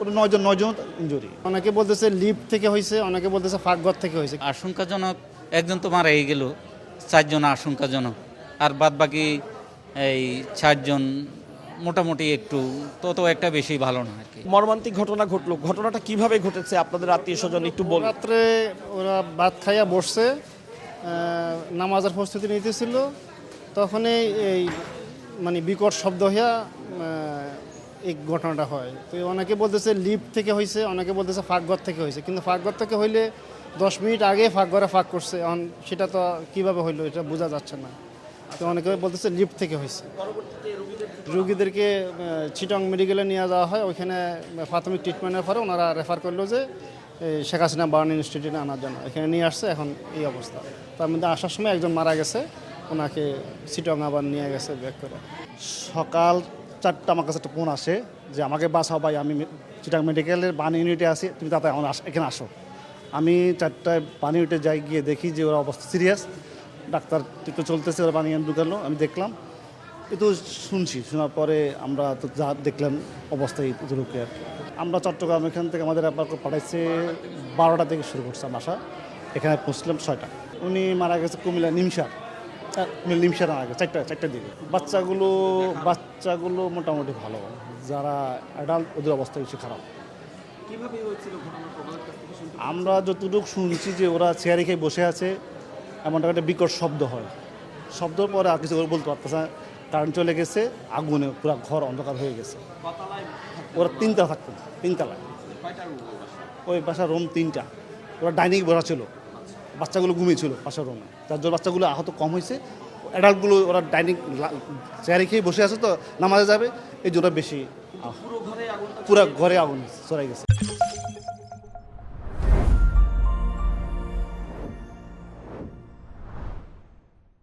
পুরো নয়জন ইনজুরি। অনেকে বলতেছে লিফট থেকে হয়েছে, অনেকে বলতেছে ফাঁকঘর থেকে হয়েছে। আশঙ্কাজনক একজন তো মারাই গেল, 4 জন আশঙ্কাজনক, আর বাদ বাকি এই 4 জন মোটামুটি একটু তত একটা বেশি ভালো না আর কি। মর্মান্তিক ঘটনা ঘটলো, ঘটনাটা কিভাবে ঘটেছে আপনাদের আত্মীয় স্বজন একটু বলুন। রাত্রে ওরা ভাত খাইয়া বসছে, নামাজের প্রস্তুতি নিতেছিল, তখনই এই বিকট শব্দ হইয়া এই ঘটনাটা হয়। তো অনেকে বলতেছে লিফট থেকে হয়েছে, অনেকে বলতেছে ফাঁকঘর থেকে হয়েছে, কিন্তু ফাঁকঘর থেকে হইলে 10 মিনিট আগে ফাঁকঘরে ফাঁক করছে, এখন সেটা তো কিভাবে হইলো এটা বোঝা যাচ্ছে না। তো অনেকে বলতেছে লিফট থেকে হয়েছে। রুগীদেরকে চিটং মেডিকেলে নিয়ে যাওয়া হয়, ওইখানে প্রাথমিক ট্রিটমেন্টের পরে ওনারা রেফার করলো যে শেখ হাসিনা বার্ন ইনস্টিটিউটে আনার জন্য। এখানে নিয়ে আসছে, এখন এই অবস্থা। তার মধ্যে আসার সময় একজন মারা গেছে, ওনাকে চিটং আবার নিয়ে গেছে ব্যাক করে। সকাল 4টা আমার কাছে একটা ফোন আসে যে আমাকে বাঁচাও ভাই, আমি চিটাং মেডিকেলের বার্ন ইউনিটে আছি, তুমি তাতে এখানে আসো। আমি 4টায় বার্ন ইউনিটে যাই, গিয়ে দেখি যে ওরা অবস্থা সিরিয়াস, ডাক্তার তো চলতেছে, ওরা বানিয়ে ঢুকালো। আমি দেখলাম, তো শুনছি, শোনার পরে আমরা তো যা দেখলাম অবস্থায় রুকে আর কি। আমরা চট্টগ্রাম এখান থেকে আমাদের আপনার পাঠাইছে 12টা থেকে শুরু করছিলাম আসা, এখানে পৌঁছলাম 6টা। উনি মারা গেছে কুমিল্লা নিমসার মারা গেছে 4টার দিকে। বাচ্চাগুলো মোটামুটি ভালো, যারা অ্যাডাল্ট ওদের অবস্থা বেশি খারাপ। আমরা যতটুকু শুনছি যে ওরা চেয়ারে খেয়ে বসে আছে, এমনটা একটা বিকট শব্দ হয়, শব্দর পরে আর কিছু বলতে পারতেছে না। কারেন্ট চলে গেছে, আগুনে পুরো ঘর অন্ধকার হয়ে গেছে। ওরা 3টা থাকতো, 3তলায়। ওই বাসার রুম 3টা, ওরা ডাইনিং বসা ছিল, বাচ্চাগুলো ঘুমিয়েছিল পাশের রুমে। তার জন্য বাচ্চাগুলো আহত কম হয়েছে, অ্যাডাল্টগুলো ওরা ডাইনিং চেয়ারে খেয়ে বসে আছে, তো নামাজে যাবে, এই জন্য বেশি পুরো ঘরে আগুন ছড়াই গেছে।